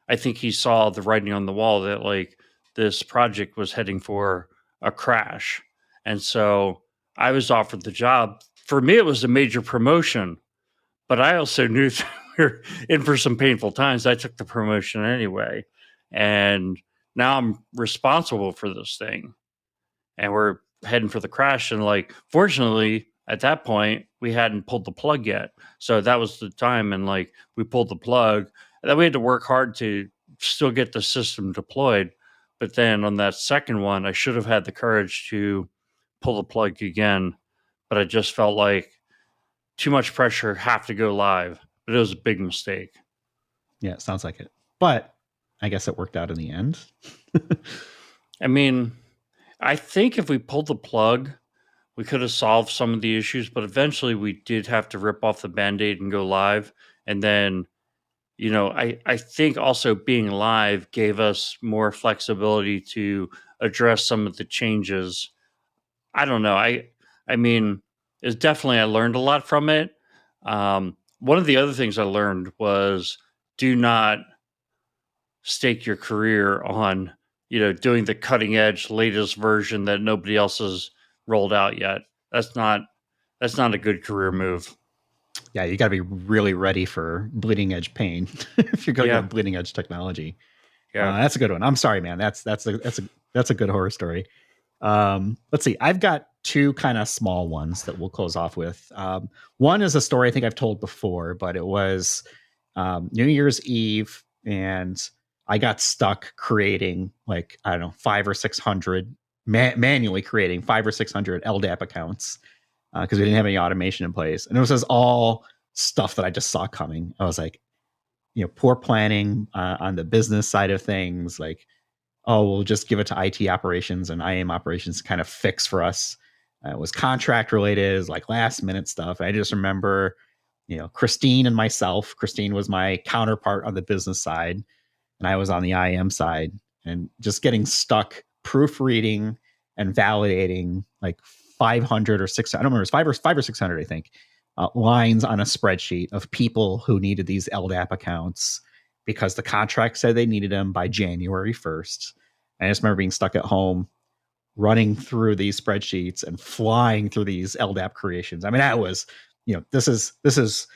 I think he saw the writing on the wall that like this project was heading for a crash. And so I was offered the job. For me, it was a major promotion, but I also knew we were in for some painful times. I took the promotion anyway. And now I'm responsible for this thing. And we're heading for the crash. And like, fortunately, at that point, we hadn't pulled the plug yet. So that was the time. And like, we pulled the plug. And then we had to work hard to still get the system deployed. But then on that second one, I should have had the courage to pull the plug again. But I just felt like too much pressure, have to go live. But it was a big mistake. Yeah, it sounds like it. But I guess it worked out in the end. I mean, I think if we pulled the plug, we could have solved some of the issues, but eventually we did have to rip off the Band-Aid and go live. And then, I think also being live gave us more flexibility to address some of the changes. I don't know. I mean, it's definitely, I learned a lot from it. One of the other things I learned was do not stake your career on, doing the cutting edge latest version that nobody else has rolled out yet. That's not a good career move. Yeah, you got to be really ready for bleeding edge pain if you're going to bleeding edge technology. Yeah, that's a good one. I'm sorry, man. That's a good horror story. Let's see. I've got two kind of small ones that we'll close off with. One is a story I think I've told before, but it was New Year's Eve, and I got stuck creating like, I don't know, 500 or 600 manually creating 500 or 600 LDAP accounts because we didn't have any automation in place. And it was all stuff that I just saw coming. I was like, poor planning on the business side of things. Like, oh, we'll just give it to IT operations and IAM operations to kind of fix for us. It was contract related, it was like last minute stuff. I just remember, Christine and myself. Christine was my counterpart on the business side, and I was on the IAM side, and just getting stuck proofreading and validating like 500 or 600, I don't remember, it was 500 or 600, I think, lines on a spreadsheet of people who needed these LDAP accounts because the contract said they needed them by January 1st. And I just remember being stuck at home, running through these spreadsheets and flying through these LDAP creations. I mean, that was, this is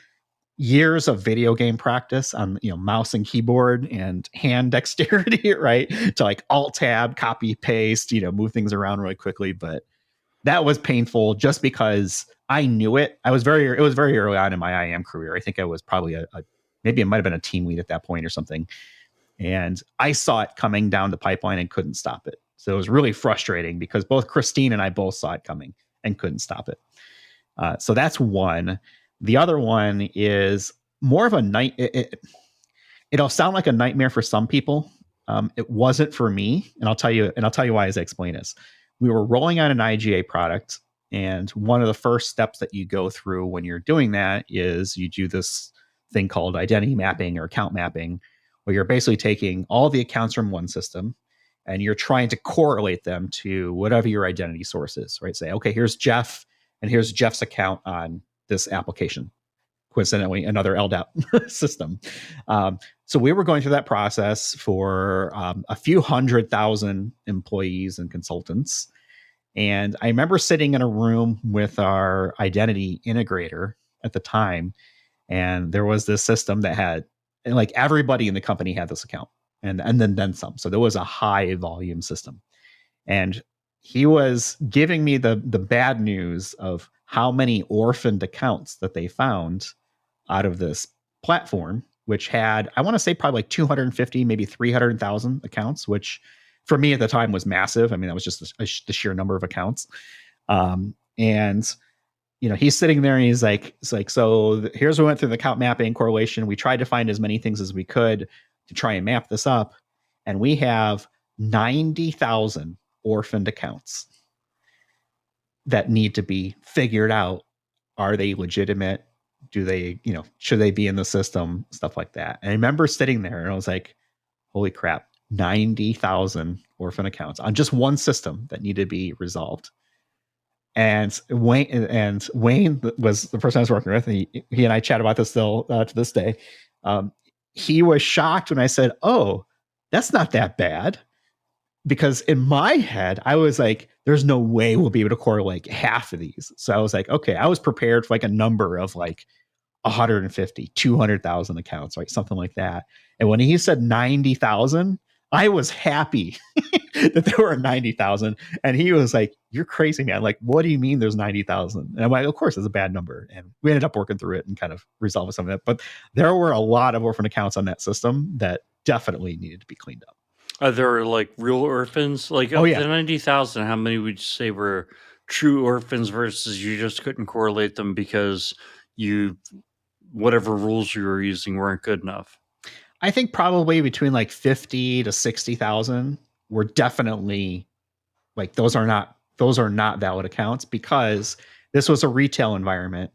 years of video game practice on, mouse and keyboard and hand dexterity, right? To like alt tab, copy, paste, move things around really quickly. But that was painful just because I knew it. It was very early on in my IAM career. I think I was probably maybe it might've been a team lead at that point or something. And I saw it coming down the pipeline and couldn't stop it. So it was really frustrating because both Christine and I both saw it coming and couldn't stop it. So that's one. The other one is more of a it'll sound like a nightmare for some people, It wasn't for me, and I'll tell you why as I explain this. We were rolling out an IGA product, and one of the first steps that you go through when you're doing that is you do this thing called identity mapping or account mapping, where you're basically taking all the accounts from one system and you're trying to correlate them to whatever your identity source is, right? Say, okay, here's Jeff, and here's Jeff's account on this application. Coincidentally, another LDAP system. So we were going through that process for a few 100,000 employees and consultants. And I remember sitting in a room with our identity integrator at the time, and there was this system that had, and like everybody in the company had this account, and then some. So there was a high volume system, and he was giving me the bad news of how many orphaned accounts that they found out of this platform, which had, I want to say, probably like 250, maybe 300,000 accounts, which for me at the time was massive. I mean, that was just the sheer number of accounts. And he's sitting there and he's like, so here's what we went through the account mapping correlation. We tried to find as many things as we could to try and map this up. And we have 90,000 orphaned accounts that need to be figured out. Are they legitimate? Do they, should they be in the system? Stuff like that. And I remember sitting there and I was like, holy crap, 90,000 orphan accounts on just one system that needed to be resolved. And Wayne was the person I was working with. And he and I chat about this still to this day. He was shocked when I said, oh, that's not that bad. Because in my head, I was like, there's no way we'll be able to correlate half of these. So I was like, okay, I was prepared for like a number of like 150, 200,000 accounts, right? Something like that. And when he said 90,000, I was happy that there were 90,000. And he was like, you're crazy, man. Like, what do you mean there's 90,000? And I'm like, of course, it's a bad number. And we ended up working through it and kind of resolving some of it. But there were a lot of orphan accounts on that system that definitely needed to be cleaned up. Are there like real orphans? Like, Oh, yeah. The 90,000, how many would you say were true orphans versus you just couldn't correlate them because whatever rules you were using weren't good enough? I think probably between like 50 to 60,000 were definitely like, those are not valid accounts because this was a retail environment.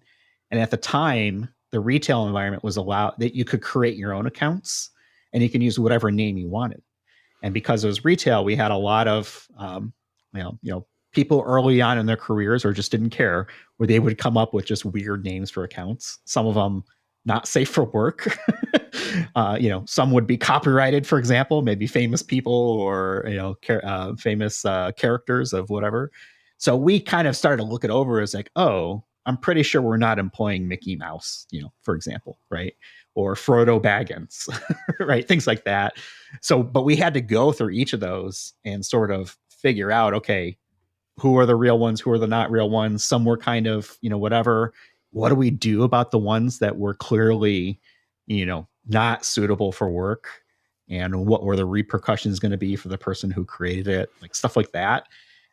And at the time, the retail environment was allowed that you could create your own accounts and you can use whatever name you wanted. And because it was retail, we had a lot of, people early on in their careers or just didn't care, where they would come up with just weird names for accounts. Some of them not safe for work. Some would be copyrighted, for example, maybe famous people or, famous characters of whatever. So we kind of started to look it over as like, oh, I'm pretty sure we're not employing Mickey Mouse, for example, right? Or Frodo Baggins, right? Things like that. So, but we had to go through each of those and sort of figure out, okay, who are the real ones? Who are the not real ones? Some were kind of, whatever. What do we do about the ones that were clearly, not suitable for work? And what were the repercussions going to be for the person who created it? Like stuff like that.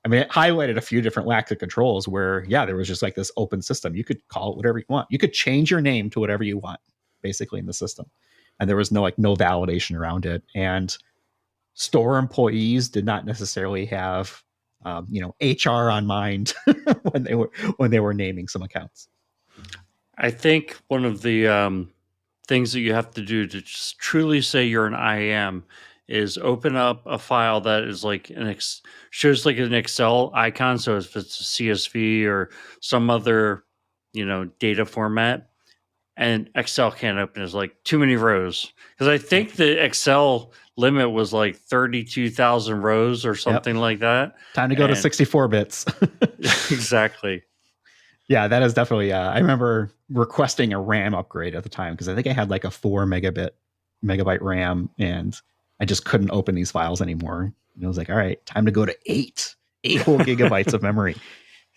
I mean, it highlighted a few different lacks of controls where, there was just like this open system. You could call it whatever you want. You could change your name to whatever you want, basically, in the system. And there was no validation around it. And store employees did not necessarily have, HR on mind when they were naming some accounts. I think one of the things that you have to do to just truly say you're an IAM is open up a file that is like shows like an Excel icon. So if it's a CSV or some other, data format, and Excel can't open, is like too many rows. Because I think the Excel limit was like 32,000 rows or something like that. Time to go to 64 bits. Exactly. Yeah, that is definitely. I remember requesting a RAM upgrade at the time because I think I had like a 4 megabyte RAM, and I just couldn't open these files anymore. And I was like, all right, time to go to 8 whole gigabytes of memory.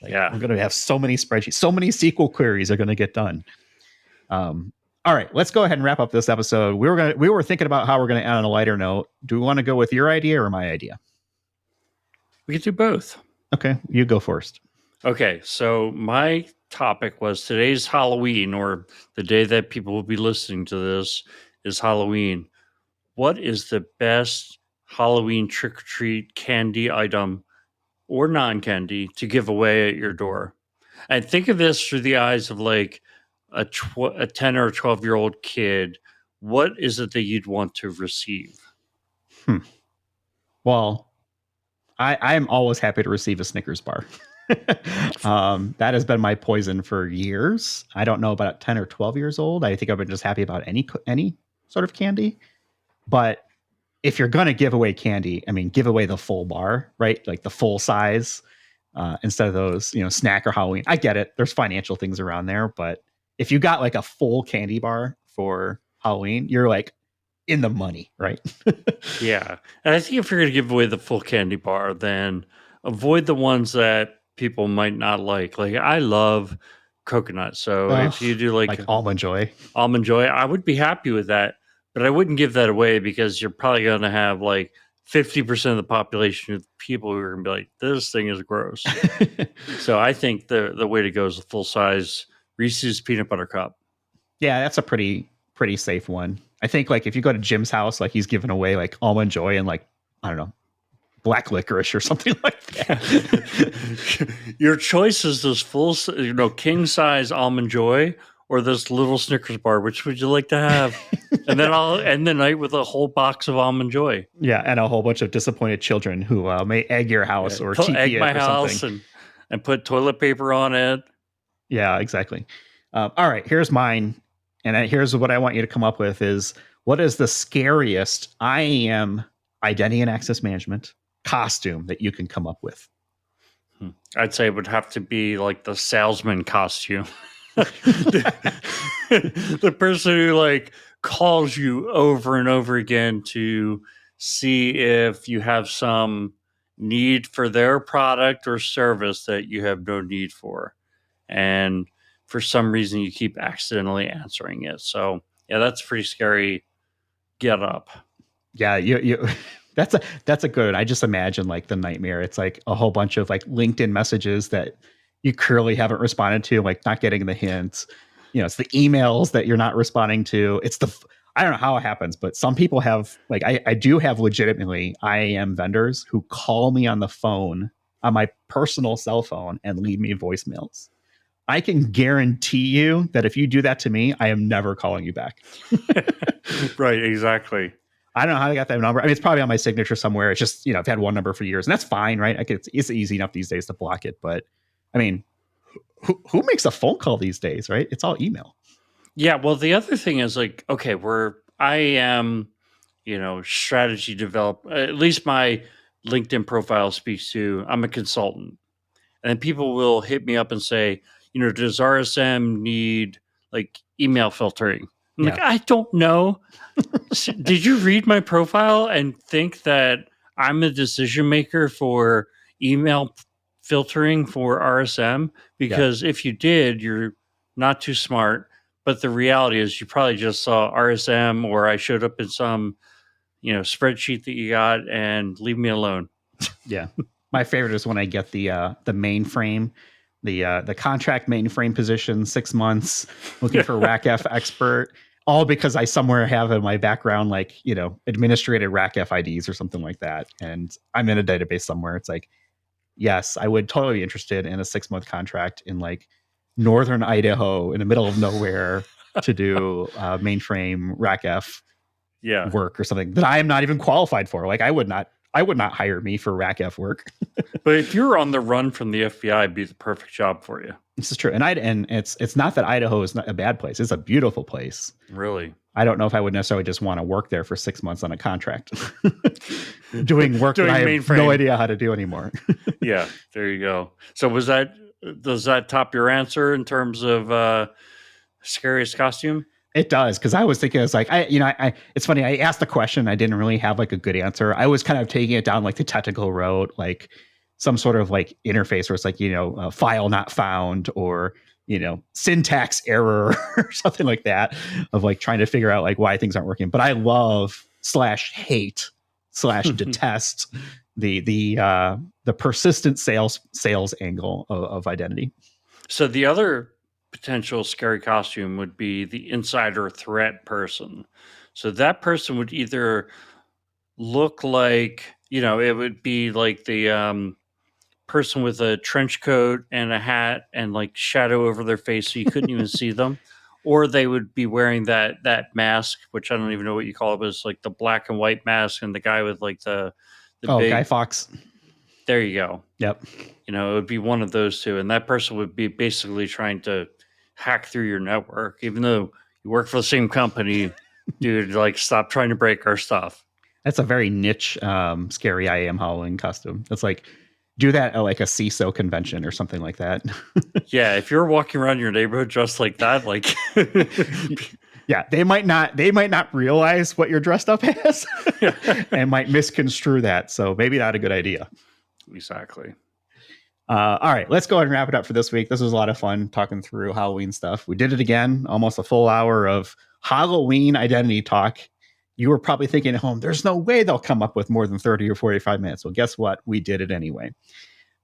Like, we're going to have so many spreadsheets, so many SQL queries are going to get done. All right, let's go ahead and wrap up this episode. We were thinking about how we're going to end on a lighter note. Do we want to go with your idea or my idea? We could do both. Okay, you go first. Okay, so my topic was today's Halloween, or the day that people will be listening to this is Halloween. What is the best Halloween trick or treat candy item or non candy to give away at your door. And think of this through the eyes of like a 10 or 12-year-old kid. What is it that you'd want to receive? Well, I am always happy to receive a Snickers bar. That has been my poison for years. I don't know about 10 or 12 years old. I think I've been just happy about any sort of candy. But if you're going to give away candy, I mean, give away the full bar, right? Like the full size instead of those, snack or Halloween. I get it. There's financial things around there. But if you got like a full candy bar for Halloween, you're like in the money, right? Yeah. And I think if you're going to give away the full candy bar, then avoid the ones that people might not like. Like, I love coconut. So if you do like Almond Joy, I would be happy with that. But I wouldn't give that away because you're probably going to have like 50% of the population of people who are going to be like, this thing is gross. So I think the way to go is a full size Reese's peanut butter cup. Yeah, that's a pretty safe one. I think like if you go to Jim's house, like he's giving away like Almond Joy and like, I don't know, black licorice or something like that. Your choice is this full, king size Almond Joy or this little Snickers bar. Which would you like to have? And then I'll end the night with a whole box of Almond Joy. Yeah, and a whole bunch of disappointed children who may egg your house or egg my house something. and put toilet paper on it. Yeah, exactly. All right, here's mine. And here's what I want you to come up with is what is the scariest IAM identity and access management costume that you can come up with? I'd say it would have to be like the salesman costume. The person who like calls you over and over again to see if you have some need for their product or service that you have no need for. And for some reason you keep accidentally answering it. So yeah, that's pretty scary. Get up. Yeah, you that's a good. I just imagine like the nightmare. It's like a whole bunch of like LinkedIn messages that you clearly haven't responded to, like not getting the hints. It's the emails that you're not responding to. I don't know how it happens, but some people have like I do have legitimately IAM vendors who call me on the phone on my personal cell phone and leave me voicemails. I can guarantee you that if you do that to me, I am never calling you back. Right, exactly. I don't know how they got that number. I mean, it's probably on my signature somewhere. It's just, I've had one number for years, and that's fine, right? It's easy enough these days to block it. But I mean, who makes a phone call these days, right? It's all email. Yeah. Well, the other thing is like, okay, I am, strategy develop. At least my LinkedIn profile speaks to. I'm a consultant, and then people will hit me up and say, does RSM need like email filtering? I'm like, I don't know. Did you read my profile and think that I'm a decision maker for email filtering for RSM? Because if you did, you're not too smart. But the reality is you probably just saw RSM or I showed up in some, spreadsheet that you got and leave me alone. Yeah. My favorite is when I get the mainframe, the contract mainframe position, 6 months, looking for RACF expert, all because I somewhere have in my background, like, administrated RACF IDs or something like that. And I'm in a database somewhere. It's like, yes, I would totally be interested in a 6-month contract in like northern Idaho in the middle of nowhere to do mainframe RACF work or something that I am not even qualified for. Like I would not hire me for RACF work. But if you're on the run from the FBI, it'd be the perfect job for you. This is true. And it's not that Idaho is not a bad place. It's a beautiful place. Really? I don't know if I would necessarily just want to work there for 6 months on a contract. doing work that I have mainframe. No idea how to do anymore. Yeah, there you go. So does that top your answer in terms of scariest costume? It does, because I was thinking, it's like it's funny. I asked the question, I didn't really have like a good answer. I was kind of taking it down like the technical road, like some sort of like interface where it's like file not found or syntax error or something like that, of like trying to figure out like why things aren't working. But I love /hate /detest the persistent sales angle of identity. So the other potential scary costume would be the insider threat person. So that person would either look like, it would be like the person with a trench coat and a hat and like shadow over their face so you couldn't even see them. Or they would be wearing that mask, which I don't even know what you call it, but it's like the black and white mask, and the guy with like the big Guy Fawkes. There you go. Yep. It would be one of those two, and that person would be basically trying to hack through your network, even though you work for the same company. Dude, like, stop trying to break our stuff. That's a very niche, scary IAM Halloween costume. It's like, do that at like a CISO convention or something like that. Yeah, if you're walking around your neighborhood dressed like that, like, yeah, they might not realize what you're dressed up as, and might misconstrue that. So maybe not a good idea. Exactly. All right, let's go ahead and wrap it up for this week. This was a lot of fun talking through Halloween stuff. We did it again, almost a full hour of Halloween identity talk. You were probably thinking at home, there's no way they'll come up with more than 30 or 45 minutes. Well, guess what? We did it anyway.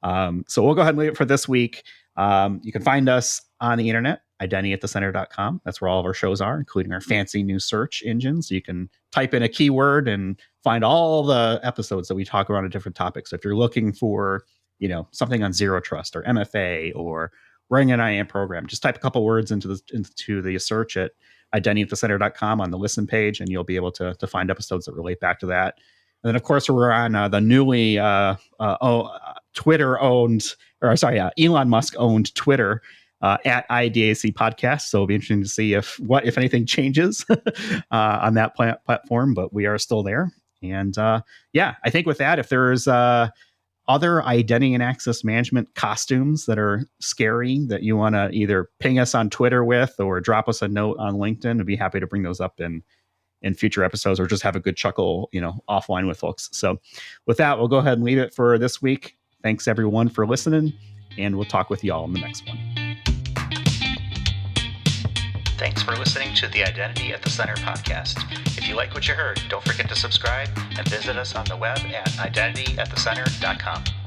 So we'll go ahead and leave it for this week. You can find us on the internet, identityatthecenter.com. That's where all of our shows are, including our fancy new search engines. You can type in a keyword and find all the episodes that we talk around a different topic. So if you're looking for, something on Zero Trust or MFA or running an IAM program, just type a couple words into the search at identityatthecenter.com on the listen page, and you'll be able to find episodes that relate back to that. And then, of course, we're on the newly Elon Musk owned Twitter at IDAC Podcast. So it'll be interesting to see if anything changes on that platform. But we are still there. And I think with that, if there's other identity and access management costumes that are scary that you want to either ping us on Twitter with or drop us a note on LinkedIn, I'd be happy to bring those up in future episodes, or just have a good chuckle, offline with folks. So with that, we'll go ahead and leave it for this week. Thanks everyone for listening, and we'll talk with you all in the next one. Thanks for listening to the Identity at the Center podcast. If you like what you heard, don't forget to subscribe and visit us on the web at identityatthecenter.com.